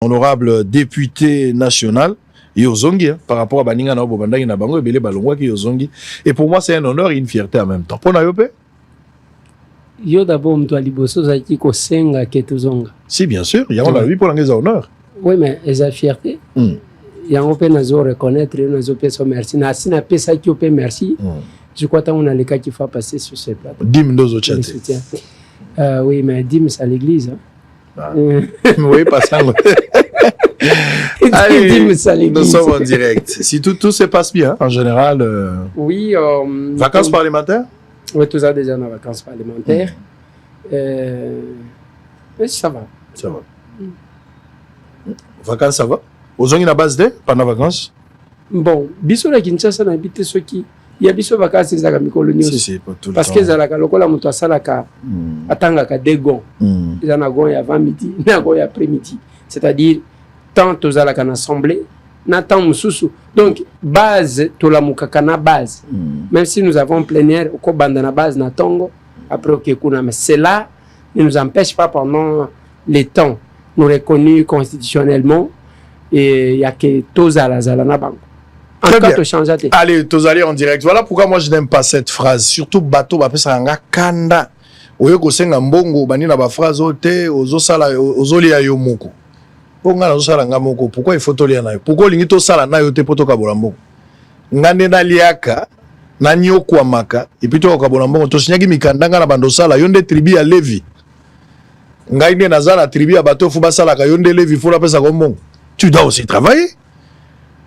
Honorable député national, Yozongi, par rapport à Baninga na Bobanda na Bango, Ebele Balongwa qui Yozongi. Et pour moi, c'est un honneur et une fierté en même temps. Pour Nayope? Yo d'abord, mtoa liboso zaki ko senga ketuzonga. Si, bien sûr. Il y a un avis pour l'anglaise honneur. Oui, mais ils ont fierté. Il y a un peu de reconnaître, ils ont fait merci. Si na pesa qui opé merci. Je crois qu'on a les cas qu'il faut passer sur ce plateau. Dim dozo chate. Oui, mais dim c'est à l'église. Oui, pas ça. Allez, nous sommes en direct. Si tout se passe bien, en général. Oui. Vacances parlementaires? Oui, tout ça déjà dans les vacances parlementaires. Mais ça va. Ça va. Vacances, ça va? Aux on a base de pendant vacances? Bon, biso la Kinshasa na habité ceux qui. Il y a des vacances qui sont colonie. Parce que la lokola muto asalaka atangaka degon. Ils en ont avant midi, ils en ont après midi. C'est-à-dire tant aux alaka na assemblée, na tant mususu. Donc base to la mukaka na base. Même si nous avons plein air au banda na base na tongo après OK kuna, mais cela ne nous empêche pas pendant les temps nous reconnus constitutionnellement et il y a que tozala zala na bango. Allez, Tozali en direct. Voilà pourquoi moi je n'aime pas cette phrase. Surtout bateau, bah ça nga kanda. Oyo ko senga mbongo bani na ba phrase ote ozo sala ozo lia yo moko. Ponga na ozo sala nga moko. Pourquoi il faut to lia na yo? Pourquoi lingi to sala na yo te poto ka bolambo? Ngande na liaka na nyo kwa maka et puis to ka bolambo to sinyaki mikandanga na bando sala yonde tribu ya Levi. Ngai ne nazala tribu ya bateau fu basala ka yonde Levi fu la pesa ko mbongo. Tu dois aussi travailler.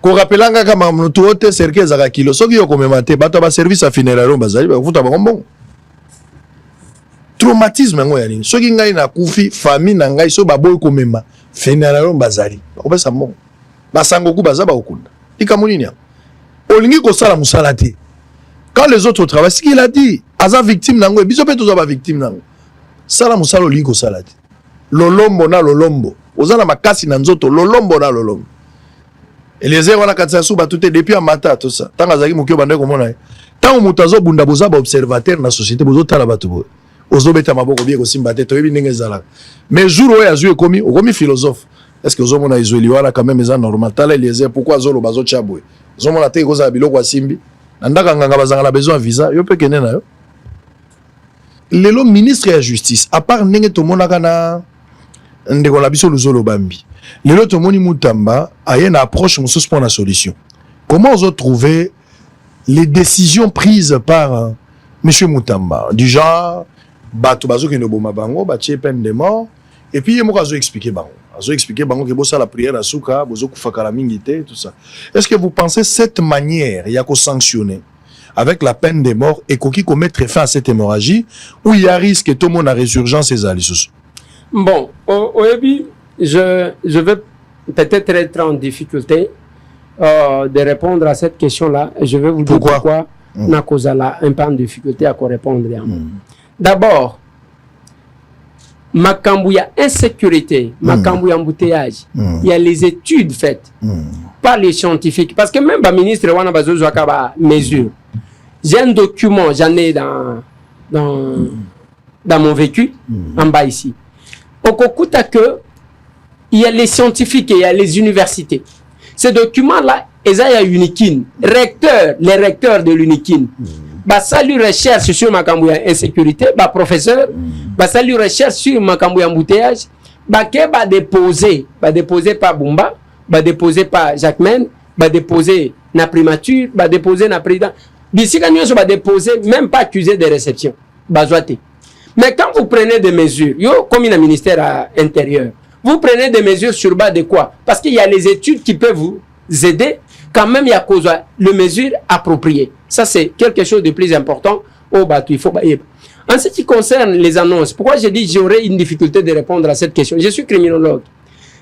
Ko rappelanga kama mtu wote serikali za kilo soki yo komemate bato ba service à funéraire bazali ba futa ba mbongo. Traumatisme ngo ya nini? Soki ngai na kufi famille na ngai so ba boy komema funéraire bazali. Ba pesa mbongo. Basango ku bazaba okunda. Ikamuni nya. Olingi ko sala musala te. Quand les autres travaillent, ce qu'il a dit, aza victime nango biso pe toza ba victime nango. Sala musala olingi ko sala te. Lolombo na lolombo. Ozana makasi na nzoto lolombo na lolombo. Et les erreurs na katsa sou ba tout depuis un matin tout ça. Tant azaki mokyo bande ko mona. Tant mutazo bunda boza ba observateur na société bozo tala batu bo. Ozo beta maboko bien ko simba te to yebi ndenge zala. Mais jour où azu ekomi, okomi philosophe. Est-ce que ozo mona izoli wala quand même eza normal tala les erreurs pourquoi zolo bazo chabwe. Ozo mona te ko za biloko asimbi. Ndaka nganga bazanga na besoin visa, yo pe kene na yo. Lelo ministre de la justice, à part ndenge to mona kana ndeko la biso luzolo bambi. Les autres moni Mutamba a une approche pour la solution. Comment vous trouvez les décisions prises par Monsieur Mutamba du genre bato bazo ki no boma bango ba tie peine de mort et puis il m'a expliqué bango. Azo expliqué bango que bossa la prière à souka bozo kufaka la mingité tout ça. Est-ce que vous pensez cette manière il y a qu'on sanctionner avec la peine de mort et qui commettre fin à cette hémorragie où il y a risque que tout le monde a résurgence et ça? Bon, au début je vais peut-être être en difficulté de répondre à cette question-là. Je vais vous dire pourquoi Nakozala un peu en difficulté à répondre. D'abord, Makambouya insécurité, Makambouya embouteillage, il y a les études faites par les scientifiques. Parce que même le ministre Wana Bazo Zouakaba mesure. J'ai un document, j'en ai dans mon vécu, en bas ici. Au Kokuta que il y a les scientifiques et il y a les universités. Ces documents-là, ils ont UNIKIN, les recteurs de l'UNIKIN. Bah, ça lui recherche sur Makambouya insécurité, bah, professeur, bah, ça lui recherche sur Makambouya embouteillage, bah, qui va déposer par Bumba, bah, déposer par Jacquemaine, bah, déposer na primature, bah, déposer na président. D'ici quand nous va déposer, même pas accusé de réception, bah, zoité. Mais quand vous prenez des mesures, yo, comme il a un ministère intérieur, vous prenez des mesures sur base de quoi? Parce qu'il y a les études qui peuvent vous aider. Quand même, il y a cause de mesures appropriées. Ça, c'est quelque chose de plus important au bateau. Il faut. En ce qui concerne les annonces, pourquoi j'ai dit que j'aurais une difficulté de répondre à cette question? Je suis criminologue.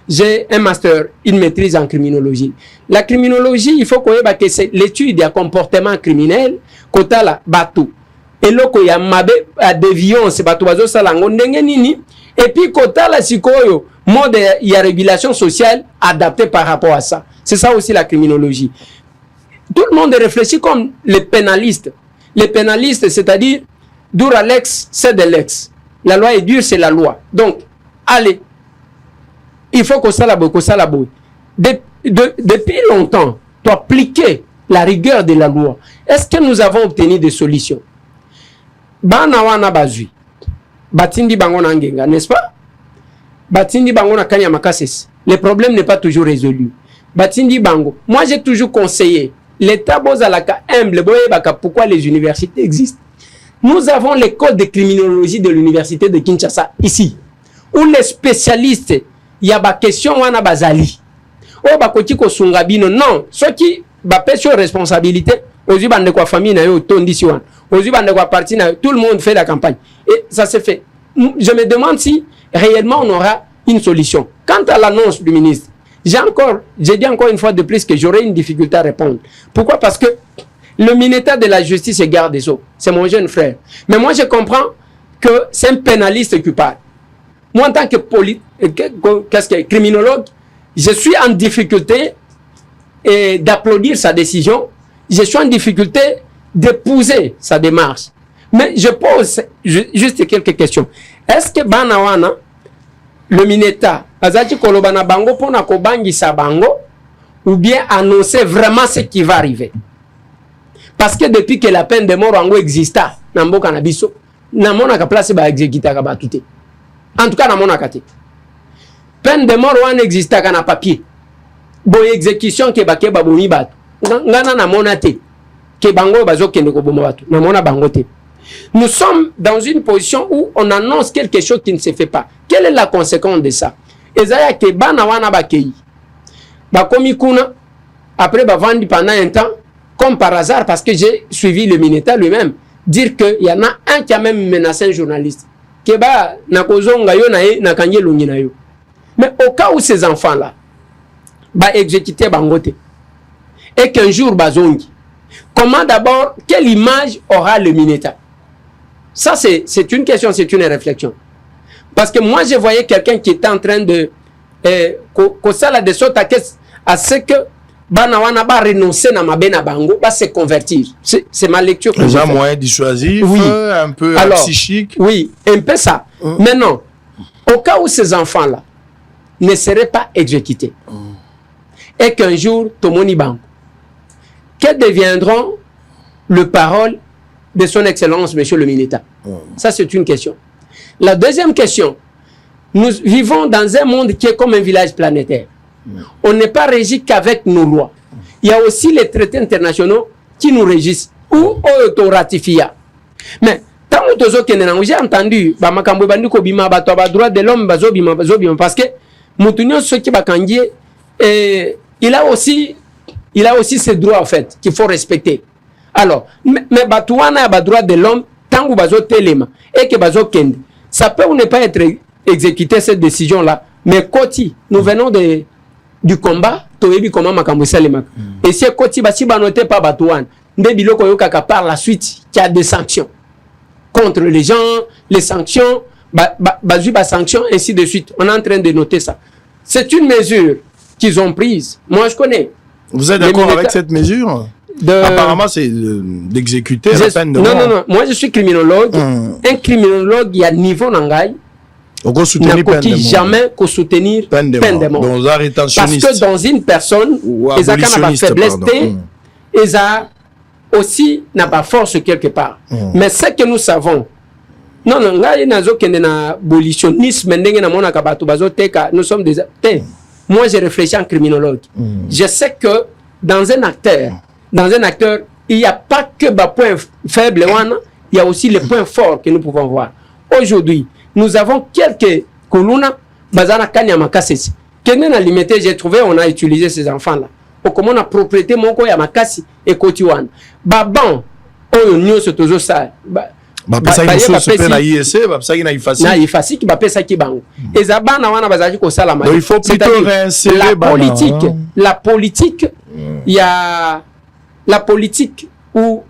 J'ai un master, une maîtrise en criminologie. La criminologie, il faut qu'on ait que c'est l'étude du comportement criminel, kota la bateau. Et là, il y a mabe à déviance, bateau bazo salango ndenge nini. Et puis, kota la sikoyo, mode il y a régulation sociale adaptée par rapport à ça. C'est ça aussi la criminologie. Tout le monde réfléchit comme les pénalistes. Les pénalistes, c'est-à-dire, dur à l'ex, c'est de l'ex. La loi est dure, c'est la loi. Donc, allez, il faut que ça la boue. Depuis longtemps, tu appliquer la rigueur de la loi. Est-ce que nous avons obtenu des solutions? Bana wana bazui. Batindi bango na ngenga, n'est-ce pas? Batindi bango na kanya makases. Le problème n'est pas toujours résolu. Batindi bango. Moi, j'ai toujours conseillé l'État bozalaka humble, boyebaka pourquoi les universités existent. Nous avons l'école de criminologie de l'université de Kinshasa ici, où les spécialistes, il y a ba question wana bazali. Oh bakoti ko sungabino non, ceux qui ba sur responsabilité, ozu bande kwa famille na yo tondi si wana. Ozu bande kwa parti na tout le monde fait la campagne et ça se fait. Je me demande si réellement on aura une solution. Quant à l'annonce du ministre, j'ai dit encore une fois de plus que j'aurai une difficulté à répondre. Pourquoi? Parce que le ministère de la Justice et garde des Sceaux, c'est mon jeune frère. Mais moi, je comprends que c'est un pénaliste qui parle. Moi, en tant que criminologue, je suis en difficulté d'applaudir sa décision. Je suis en difficulté d'épouser sa démarche. Mais je pose juste quelques questions. Est-ce que Banawana, le Mineta, Azati Kolobana Bango, Pona Kobangi Sabango, ou bien annoncer vraiment ce qui va arriver? Parce que depuis que la peine de mort en exista, Nambo Kanabiso, Namona ka place ba exécuter ka batute. En tout cas, Namona kate. Peine de mort en exista kana papier. Bo exécution ke bake babomi batu. Ngana namona te. Ke bango bazo kende ko bomo batu. Namona bango te. Nous sommes dans une position où on annonce quelque chose qui ne se fait pas. Quelle est la conséquence de ça? Ezaya ke bana wana bakei. Bakomi kuna après ba vandi pendant un temps. Comme par hasard, parce que j'ai suivi le Mineta lui-même, dire qu'il y en a un qui a même menacé un journaliste. Mais au cas où ces enfants-là vont exécuter Bangote, et qu'un jour Bazongi, comment d'abord, quelle image aura le Mineta? Ça, c'est une question, c'est une réflexion. Parce que moi, je voyais quelqu'un qui était en train de... à ce que Banawana va renoncer à ma bango, va se convertir. C'est ma lecture. Déjà moins dissuasif, oui. Un peu psychique. Oui, un peu ça. Maintenant, au cas où ces enfants-là ne seraient pas exécutés, et qu'un jour, Tomoni Bango, que deviendront les paroles de son Excellence, Monsieur le Mineta? Ça, c'est une question. La deuxième question, nous vivons dans un monde qui est comme un village planétaire. On n'est pas régi qu'avec nos lois. Il y a aussi les traités internationaux qui nous régissent ou auto-ratifia. Mais tant que j'ai entendu droit de l'homme parce que il a aussi ses droits en fait qu'il faut respecter. Alors, mais batouana a droit de l'homme tant que bazo telema et que bazo kende. Ça peut ou ne pas être exécuté cette décision là. Mais Koti, nous venons du combat, toyebi comment makambo salema. Et si Koti basi ba noté pas batouane, nde biloko yokaka par la suite qui a des sanctions contre les gens, les sanctions, bazu ba sanctions ainsi de suite. On est en train de noter ça. C'est une mesure qu'ils ont prise. Moi je connais. Vous êtes d'accord avec cette mesure? Apparemment, c'est d'exécuter la peine de mort. Non. Moi, je suis criminologue. Un criminologue, il y a niveau nangai. On peut soutenir peine de mort. Jamais qu'on soutenir peine de mort. Parce que dans une personne, ils n'a pas faiblesse, ils a aussi n'a pas force quelque part. Mais ce que nous savons, nous sommes des... Moi, j'ai réfléchi en criminologue. Je sais que dans un acteur, il n'y a pas que les points faibles, il y a aussi les points forts que nous pouvons voir. Aujourd'hui, nous avons quelques colonnes, bazana kanya makasi. Kenen a limité, j'ai trouvé, on a utilisé ces enfants-là. Comment on a propriété mon ko ya makasi et kotiwan. Baban, on nyo se tozo ça. Ça na ISC, ça na ifasi. Na ifasi qui bapesa ki bango. Et zabana wana bazaji ko sala ma. Il faut plutôt réinsérer la politique, il y a la politique où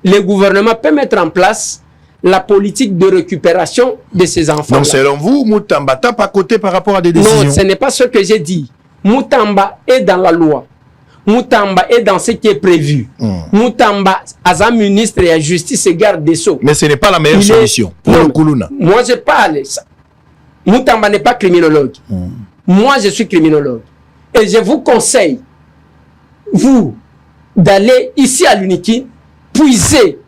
le gouvernement peut mettre en place la politique de récupération de ces enfants. Donc selon vous, Moutamba tape à côté par rapport à des décisions? Non, ce n'est pas ce que j'ai dit. Moutamba est dans la loi. Moutamba est dans ce qui est prévu. Moutamba, as un ministre et à justice et garde des Sceaux. Mais ce n'est pas la meilleure solution pour le Koulouna. Moi, je parle. Moutamba n'est pas criminologue. moi je suis criminologue et je vous conseille, vous, d'aller ici à l'UNIKIN, puiser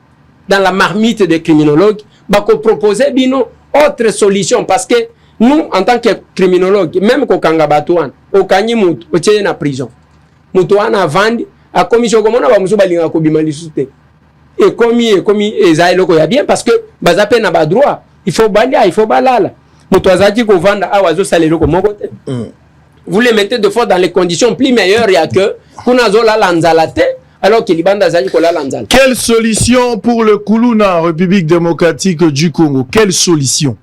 dans la marmite des criminologues, pour proposer une autre solution. Parce que nous, en tant que criminologues, même quand on a au Kanyi Moutou, au Tchèque en prison, Moutou a vendu, a commis comme on a besoin de commis et commis et ça est bien parce que baza peine n'a droit. Il faut balia, il faut balala. Moutou a dit qu'on vend à oiseau salé comme côté. Vous les mettez de fois dans les conditions plus meilleures il y a que Kunazola Lanzalate. Alors qu'il y a quelle solution pour le Kuluna, République démocratique du Congo? Quelle solution?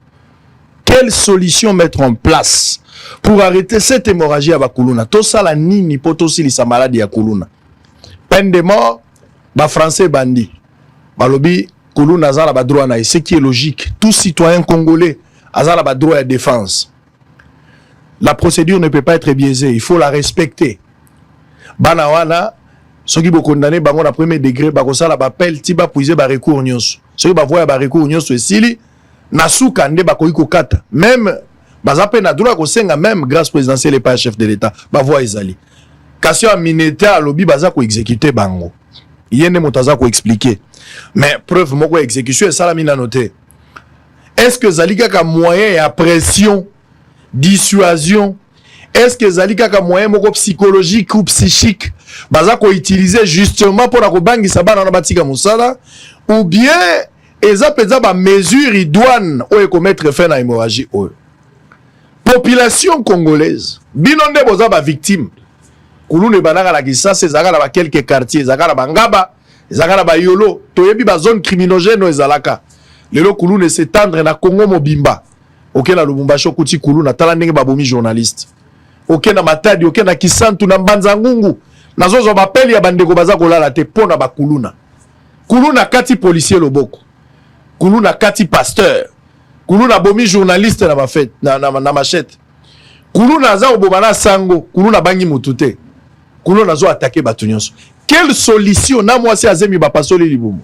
Quelle solution mettre en place pour arrêter cette hémorragie à Bakuluna? Tout ça, la nini, potosi, sa maladie à Kuluna. Peine de mort, ba français bandit. Balobi, Kuluna, zala ba droit na, ce qui est logique. Tout citoyen congolais, azala ba droit à défense. La procédure ne peut pas être biaisée, il faut la respecter. Banawana, ceux qui sont condamnés, bango na premier degré, bako sala bapel, tiba puiser ba recours nyonso. Ceux qui bavoya ba recours nyonso esili, nasu kande bako iko kata. Même, bazape na droit ko senga même grâce présidentielle et pas chef de l'État, bavoya ezali. Kasi a mineta alobi baza ko exécuter bango. Yene motaza ko expliquer. Mais preuve moko exécution et sala mina noté. Est-ce que zalika ka moyen ya pression, dissuasion? Est-ce que zalika ka moyen moko psychologique ou psychique baza ko utiliser justement pour la bangi sabana na batika musala ou bien eza peza ba mesure idoine ou ko mettre fin à hémorragie o population congolaise binonde boza ba victime kulune banaka la kisasa ezaka na ba quelques quartiers ezaka na bangaba ezaka na ba yolo toyebi ba zone criminogène ezalaka lelo kulune s'étendre na Congo mobimba oke na Lubumbashi okuti kuluna tala ndenge babomi journaliste oke na Matadi oke na Kisantu na Mbanza Ngungu nazozo bapeli ya bandeko baza kolala te pona bakuluna kuluna kati policier loboko kuluna kati pasteur kuluna bomi journaliste na mafete na machette kuluna za obobana sango kuluna bangi mutute kuluna zo attaquer batu nyonso. Quelle solution na moi c'est azemi ba pasoli libumu?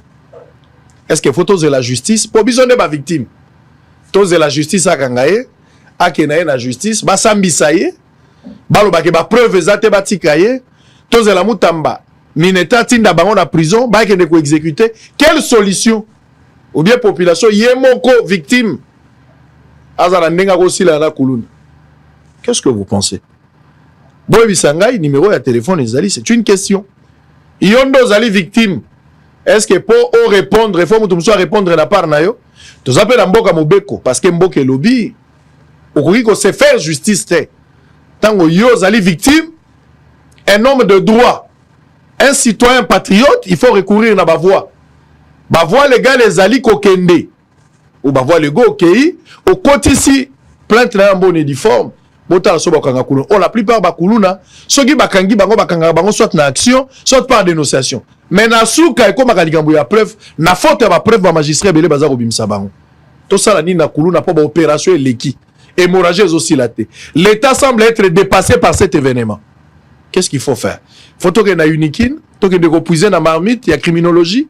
Est-ce que photos de la justice pour bizonne ba victime tous de la justice akangaye akenaye na justice basambisa ye balobake ba preuve ezate batikaye tous de la mutamba mineta tinda bango na prison ba kende ko exécuter. Quelle solution? Ou bien population yemoko victime azala ndenga ko sila na kuluna. Qu'est-ce que vous pensez? Boy bisangai numéro ya téléphone ezali, c'est une question. Yondo zali victime. Est-ce que pour répondre, il faut que tu répondre na part na yo? Tu s'appelles mboka mobeko parce que mboka lobby okoki ko se faire justice te. Tango yo zali victime, un homme de droit, un citoyen patriote, il faut recourir na ba voix. Ba voix légal ezali ko kende. Ou ba voix lego okei, au kotisi plainte na bon uniforme. Bota so bakanga kuluna. Oh, la plupart bakuluna, soki bakangi bango bakanga bango soit na action, soit par dénonciation. Mais na souka eko makalikambo ya preuve, na faute ya ba preuve ba magistrat belé baza kobimisa bango. To sala ni na kuluna po ba opération eleki. Hémorragie aussi la té. L'État semble être dépassé par cet événement. Qu'est-ce qu'il faut faire? Faut que na unikin, to que de reposer na marmite, ya criminologie,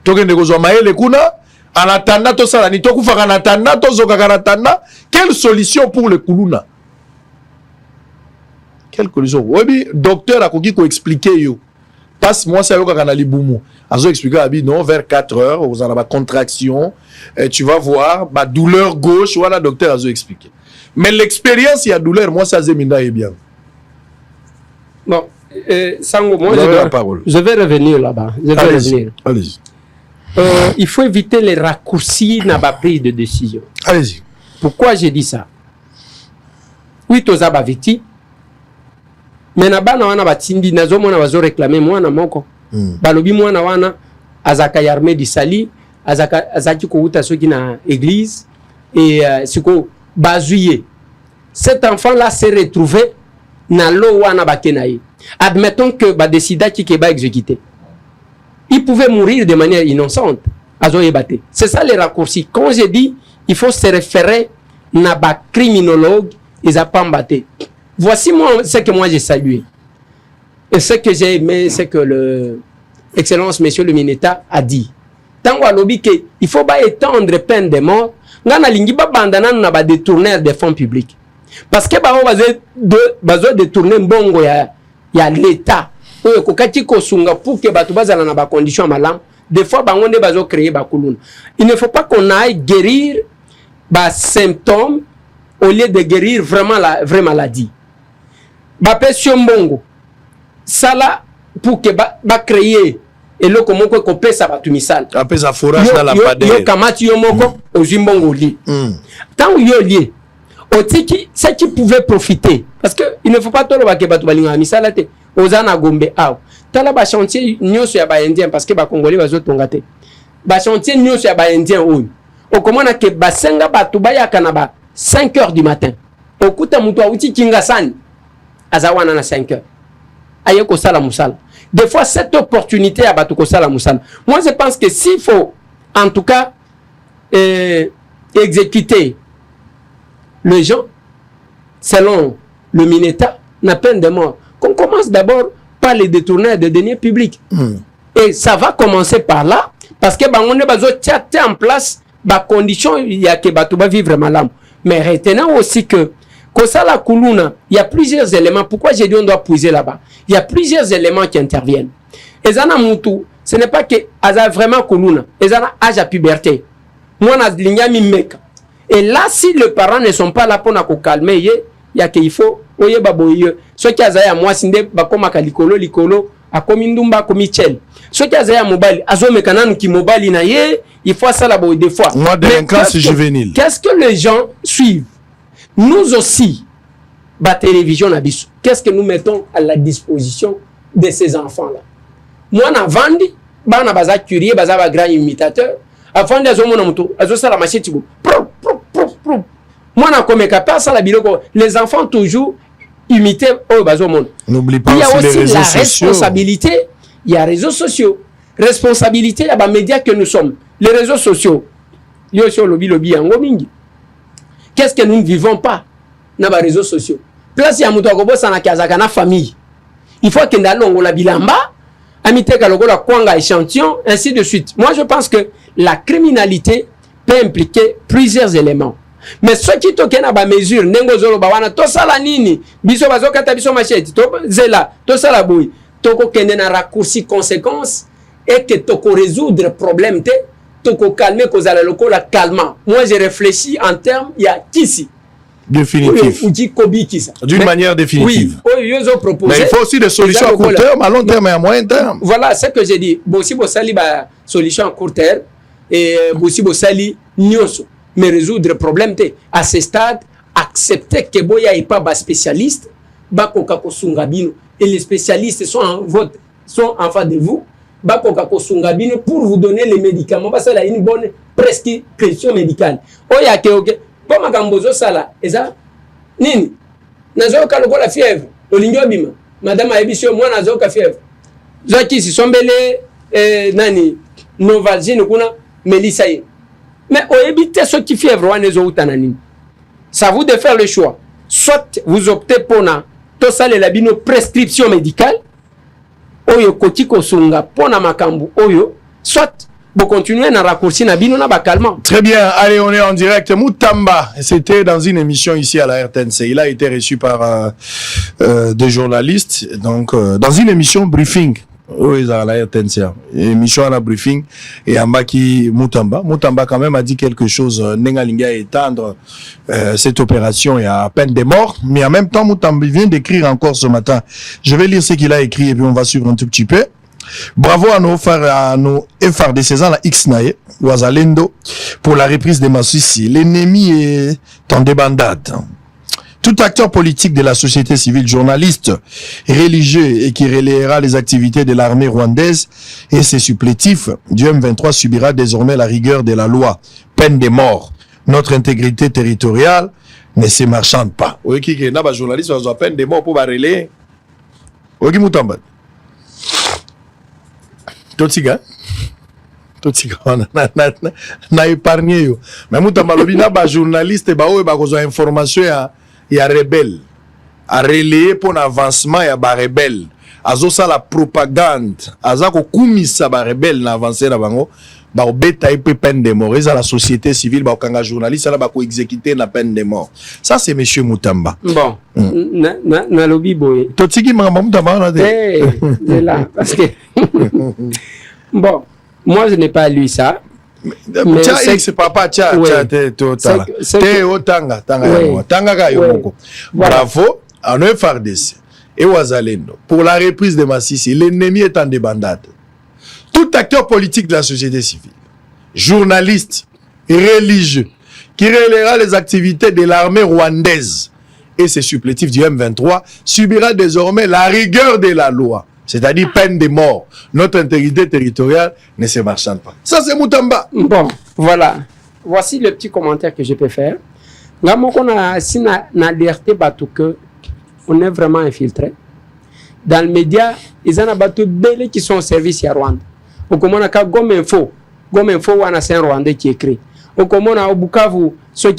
to que de ko maele kuna, en attendant to sala ni to ku faka en attendant to zoka en attendant, quelle solution pour le kuluna? Quelle solution? Oui, docteur a ko expliquer yo. Passe moi ça yo ka na libumu. Azo expliquer abi non vers 4 heures, vous en avez contraction, tu vas voir ma douleur gauche, voilà docteur azo expliquer. Mais l'expérience il y a douleur, moi ça zeminda est bien. Bon, Sango, moi je vais revenir là-bas. Allez-y. Il faut éviter les raccourcis dans la prise de décision. Allez-y. Pourquoi j'ai dit ça? Oui, tu as victime. Mais na bana wana batindi nazo mona bazo réclamer mwana moko. Balobi mwana wana azaka yarmé di sali, azaki ko uta soki na église et siko bazuye. Cet enfant là s'est retrouvé na lo wana bakenaye. Admettons que ba décida ki ke ba exécuté. Il pouvait mourir de manière innocente. Azo yebate. C'est ça les raccourcis. Quand j'ai dit il faut se référer na ba criminologue ils a pas mbaté. Voici moi ce que moi j'ai salué. Et ce que j'ai aimé, c'est que le Excellence Monsieur le Mineta a dit. Tant qu'on lobby il faut pas étendre peine de mort. Ngana lingi ba bandana na ba détourneur des fonds publics. parce que bazo détourner mbongo ya l'état oyo kokati kosunga pour que bato bazala na ba condition malam. Des fois bango nde bazo créer ba kuluna. Il ne faut pas qu'on aille guérir ba symptômes au lieu de guérir vraiment la vraie maladie. Ba pesio mbongo sala pour que ba créer et le comment ko pesa batu misala apesa forage na lampadaire yo kamati yo moko ozimbongo li tant yo lié otiki ce qui pouvait profiter parce que il ne faut pas tolo ba ke batu balinga misala te ozana gombe aw tala ba chantier nyoso ya ba indien parce que ba congolais bazo tongate ba chantier nyoso ya ba indien oyo okomona ke basenga batu bayaka na ba 5h du matin okuta mutu auti kinga sani azawana na 5h ayeko sala musala. Des fois, cette opportunité à Batokosala Moussala. Moi, je pense que s'il faut, en tout cas, exécuter les gens, selon le Mineta, la peine de mort, qu'on commence d'abord par les détourner de deniers publics. Et ça va commencer par là, parce que on est besoin en place des conditions, il y a que Batouba vivre malam. Mais retenons aussi que Kosala Kuluna, il y a plusieurs éléments. Pourquoi j'ai dit on doit puiser là-bas? Il y a plusieurs éléments qui interviennent. Et Zana Moutou, ce n'est pas que Aza vraiment Kuluna. Et Zana âge à puberté. Moi, et là, si les parents ne sont pas là pour nous calmer, il y a qu'il faut. Oye baboye. Ce qui a zaya moi, sinde bakoma kalikolo likolo, a komindumba komichel. Ce qui a zaya mobile, azo mekanan qui mobile na ye, il faut ça là des fois. Moi, délinquance juvénile. Qu'est-ce que les gens suivent? Nous aussi, la télévision, qu'est-ce que nous mettons à la disposition de ces enfants-là? Moi, on a vendu, on a bazar curieux, bazar grand imitateur. Avant de la machine, moi, on a comme capable ça la biloko. Les enfants toujours imiter au bazar monde. N'oublie pas il y a aussi les réseaux la sociaux. responsabilité. Il y a les réseaux sociaux. Responsabilité, il y a les médias que nous sommes. Les réseaux sociaux. Il y a aussi le lobby en gomingi. Qu'est-ce que nous ne vivons pas dans les réseaux sociaux? Place ya mutu akobo sana kazaka na famille. Il faut que ndalongo la bilamba, amite kaloko la kwanga échantillon, ainsi de suite. Moi, je pense que la criminalité peut impliquer plusieurs éléments. Mais ce qui toke na ba mesure nengo zolo ba wana to sala nini biso bazo kata biso machete to zela to sala boy to ko kende na raccourci conséquence et que to ko résoudre problème te toko calmer cause la loko la calmant. Moi je réfléchis en termes il y a ici définitif d'une manière définitive. Oui, mais il faut aussi des solutions à court terme, à long terme et à moyen terme. Voilà ce que j'ai dit. Bon si vous sali ba solution à court terme et si vous sali nyoso mais résoudre problème te à ce stade accepter que boya est pas ba spécialiste ba koka ko sungabino et les spécialistes sont en face de vous. Bakoka kosungabino pour vous donner les médicaments parce que là une bonne prescription médicale. Oya ke ok pour makambozo sala eza nini nazo ka lokola fièvre olingo bima madame aebisio moi nazo ka fièvre zaki si sombele nani Novalgine kuna melisa ye mais oebite ce qui fièvre wana zo utanani. Ça vous de faire le choix, soit vous optez pour na to sala la bino prescription médicale oyo kotiko sunga pona makambu oyo, soit vous continuez à raccourcir na bino na bakalman. Très bien, allez, on est en direct. Moutamba, c'était dans une émission ici à la RTNC. Il a été reçu par des journalistes, donc dans une émission briefing. Oui, à la RTNC. Émission à la briefing. Et Ambaki Moutamba. Moutamba quand même a dit quelque chose. Nengalinga étendre cette opération. Il y a à peine des morts. Mais en même temps, Moutamba vient d'écrire encore ce matin. Je vais lire ce qu'il a écrit et puis on va suivre un tout petit peu. Bravo à nos FRDC la X-Naye, Ouazalendo, pour la reprise des Massissi. L'ennemi est en débandade. Tout acteur politique de la société civile, journaliste, religieux et qui relayera les activités de l'armée rwandaise et ses supplétifs du M23 subira désormais la rigueur de la loi. Peine de mort. Notre intégrité territoriale ne se marchande pas. Oui, qui est là, journaliste, on a peine de mort pour relayer. Oui, qui Moutamba. Totiga na épargné yo mais Moutamba lobi na ba journaliste ba o ba kozo information ya rebelle a relayer pour avancement ya ba rebelle azo ça la propagande aza ko kumisa ba rebelle na avancer na bango ba obeta et peine de mort et à la société civile ba kanga journaliste là ba ko exécuter la peine de mort. Ça c'est monsieur Mutamba. Bon. Na lobby boy. Totiki Mutamba là. C'est là parce que bon, moi je n'ai pas lu ça. Mais c'est papa tcha tanga yomoko. Bravo à nos FARDC et Ouazalendo pour la reprise de Massissi. L'ennemi est en débandade. Tout acteur politique de la société civile, journaliste, religieux, qui relèvera les activités de l'armée rwandaise et ses supplétifs du M23 subira désormais la rigueur de la loi. C'est-à-dire peine de mort. Notre intégrité territoriale ne se marchande pas. Ça, c'est Mutamba. Bon, voilà. Voici le petit commentaire que je peux faire. On a alerté que on est vraiment infiltré. Dans le média, ils ont abattu des qui sont au service à Rwanda. Au comment on a Gom Info, c'est un Rwandais qui écrit. Au comment on a Bukavu, c'est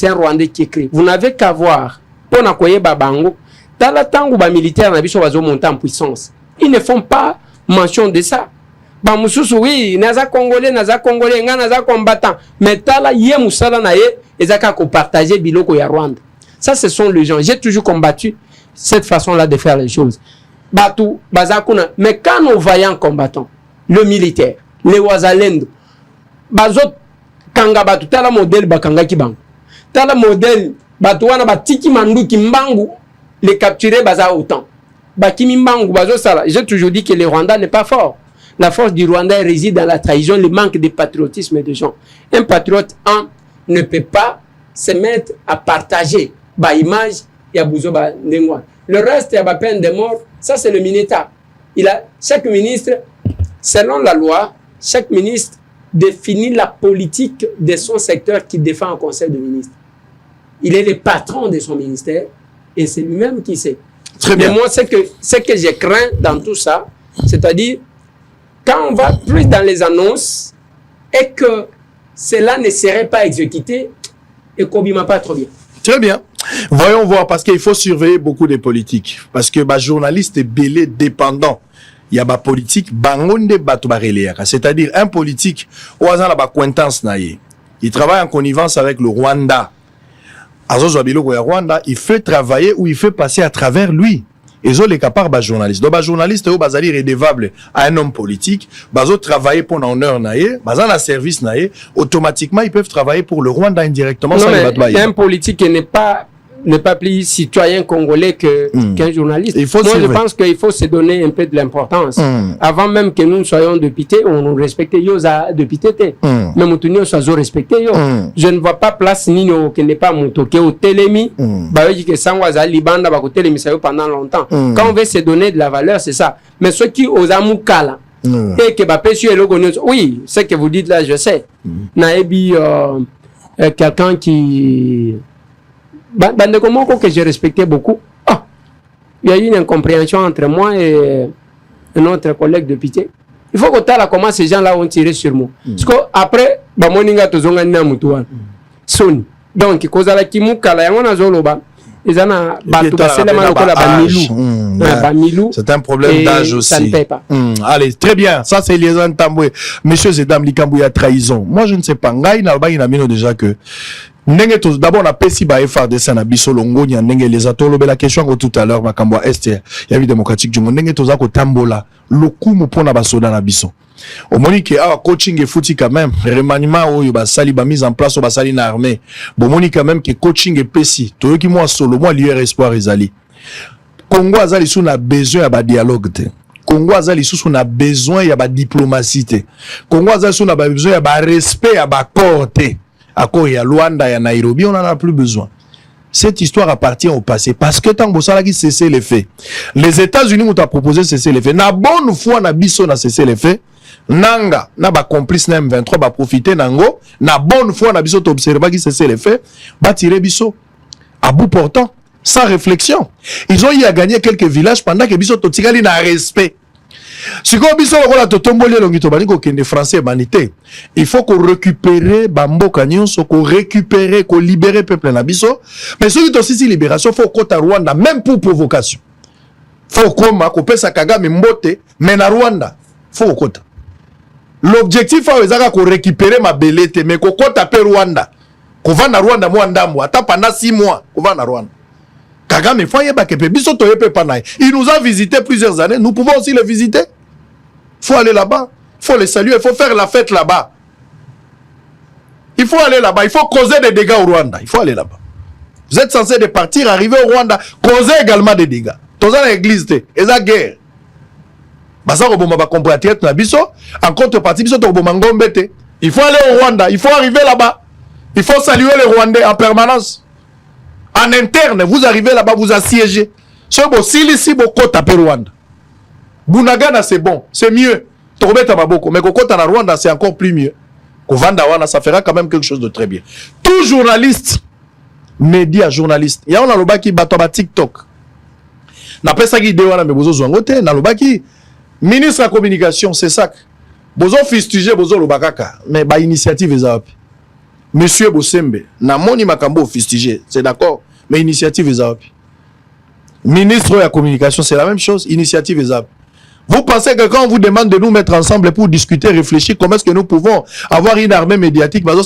un Rwandais qui écrit. Vous n'avez qu'à voir. Pour n'akoye babango. Dans le temps où les militaires ont monté en puissance, ils ne font pas mention de ça. Oui, naza Congolais, naza combattant. Mais tala yé musala na ye, ezaka ko partager biloko ya Rwanda. Ça, ce sont les gens. J'ai toujours combattu cette façon-là de faire les choses. Batou, bazakuna. Mais quand nos vaillants combattants, le militaire, les Ouazalendo, bazot kanga batu, tala modèle bakanga kibango. Tala modèle batu wana batiki mandu kimbangu. Les capturer baza autant. J'ai toujours dit que le Rwanda n'est pas fort. La force du Rwanda réside dans la trahison, le manque de patriotisme des gens. Un patriote ne peut pas se mettre à partager ba image et à bouzo ba ndengwa. Le reste y a ba peine de mort, ça c'est le Mineta. Chaque ministre, selon la loi, chaque ministre définit la politique de son secteur qu'il défend au conseil de ministres. Il est le patron de son ministère. Et c'est lui-même qui sait. Très bien. Mais moi, ce que je crains dans tout ça, c'est-à-dire, quand on va plus dans les annonces et que cela ne serait pas exécuté, et qu'on ne m'a pas trop bien. Très bien. Voyons voir, parce qu'il faut surveiller beaucoup de politiques. Parce que les journalistes belé dépendants. Il y a des politiques, c'est-à-dire un politique, il travaille en connivence avec le Rwanda. Rwanda, il fait travailler ou il fait passer à travers lui. Ils ont les capables de journalistes. Donc, les journalistes, ils sont redevables à un homme politique. Ils ont travaillé pour l'honneur, ils ont un service, automatiquement, ils peuvent travailler pour le Rwanda indirectement. Non, mais un politique n'est pas plus citoyen congolais qu'un journaliste. Moi, je pense qu'il faut se donner un peu de l'importance. Avant même que nous soyons députés, on nous respectait Yosa député. Mais nous sommes respectés. Je ne vois pas place Nino qui n'est pas Moutoké au Télémi. Pendant longtemps. Quand on veut se donner de la valeur, c'est ça. Mais ceux qui osent Amoukala, et que oui, ce que vous dites là, je sais. Naebi, quelqu'un qui. Que j'ai respecté beaucoup. Il y a eu une incompréhension entre moi et un autre collègue député. Il faut que tu comment ces gens-là ont tiré sur moi. Parce qu'après, donc, cause la kimukala, c'est un problème d'âge aussi. Ça ne paye pas. Allez, très bien. Ça, c'est les Tamboué. Monsieur Zedam Likambouya trahison. Moi, je ne sais pas. Déjà que. D'abord, on a pessi ba FARDC na biso longo nya ndenge les atolo la question tout à l'heure makambo est ya vie démocratique du monde ndenge toza ko tambola lokumu pona ba soda na biso au monique a coaching et footy quand même remaniement oyo ba sali ba mise en place ba sali na armée bon monique quand même que coaching et pessi to ki moi solo moi lier espoir ezali Congo azali sous na besoin ya ba dialogue te Congo azali sous na besoin ya ba diplomatie te Congo azali sous na besoin ya ba respect ya ba corps te Accord ya Luanda ya Nairobi, on n'en a plus besoin. Cette histoire appartient au passé. Parce que tant que ça qui cessé les faits. Les États-Unis ont proposé cesser les faits. Na bonne foi na biso na cessé les faits. Nanga na ba complice na M23 ba profiter nango. Na bonne foi na biso t'observer qui cesser les faits. Ba tirer biso à bout portant, sans réflexion. Ils ont eu à gagner quelques villages pendant que biso totikali na respect. Si on biso la totomboli longito baniko kende français humanité, il faut qu'on récupère bamboka nyonso, qu'on récupère, qu'on libère peuple na biso. Mais ceux qui ont aussi libération, faut qu'on ta Rwanda même pour provocation. Faut qu'on pesa Kagame mbote, mais na Rwanda, faut qu'on l'objectif est de récupérer ma belete mais ko taper Rwanda ko va na Rwanda moi ndambo ata pendant 6 mois ko va na Rwanda Kagame faut yeba ke pe biso to yepe panay il nous a visité plusieurs années nous pouvons aussi le visiter faut aller là-bas faut les saluer il faut faire la fête là-bas il faut aller là-bas il faut causer des dégâts au Rwanda il faut aller là-bas vous êtes censé de partir arriver au Rwanda causer également des dégâts dans l'église et la guerre Basa roboma ba compatriote na biso en contrepartie biso to roboma ngombete. Il faut aller au Rwanda, il faut arriver là-bas. Il faut saluer les Rwandais en permanence. En interne, vous arrivez là-bas, vous assiégez. Ce beau si boko taper Rwanda. Bunagana c'est bon, c'est mieux. Torobeta maboko, mais kokota na Rwanda c'est encore plus mieux. Kovanda wana ça fera quand même quelque chose de très bien. Tout journaliste, média journaliste. Ya on a lobaki bato ba TikTok. Na pesa ki idée wana me bozo zwangote na lobaki ministre de la communication, c'est ça. Bozo fustigé, bozo lobakaka. Mais ba initiative ezapi. Monsieur Bosembe, na moni makambo fustigé, c'est d'accord. Mais initiative ezapi. Ministre de la communication, c'est la même chose. Initiative ezapi. Vous pensez que quand on vous demande de nous mettre ensemble pour discuter, réfléchir, comment est-ce que nous pouvons avoir une armée médiatique, on vous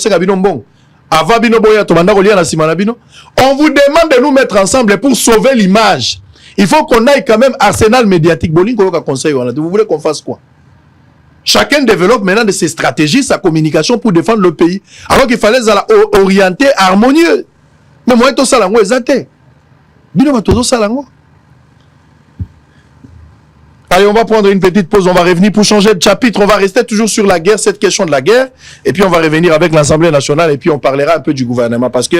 demande de nous mettre ensemble pour sauver l'image. Il faut qu'on aille quand même arsenal médiatique. Vous voulez qu'on fasse quoi? Chacun développe maintenant de ses stratégies, sa communication pour défendre le pays. Alors qu'il fallait orienter harmonieux. Mais moi, tout ça, c'est allez, on va prendre une petite pause, on va revenir pour changer de chapitre. On va rester toujours sur la guerre, cette question de la guerre. Et puis on va revenir avec l'Assemblée nationale et puis on parlera un peu du gouvernement. Parce que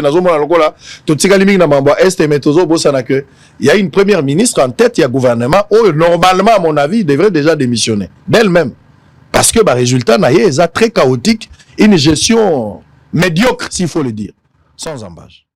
il y a une première ministre en tête, il y a un gouvernement où normalement, à mon avis, il devrait déjà démissionner d'elle-même. Parce que le résultat, c'est très chaotique, une gestion médiocre, s'il faut le dire, sans embâche.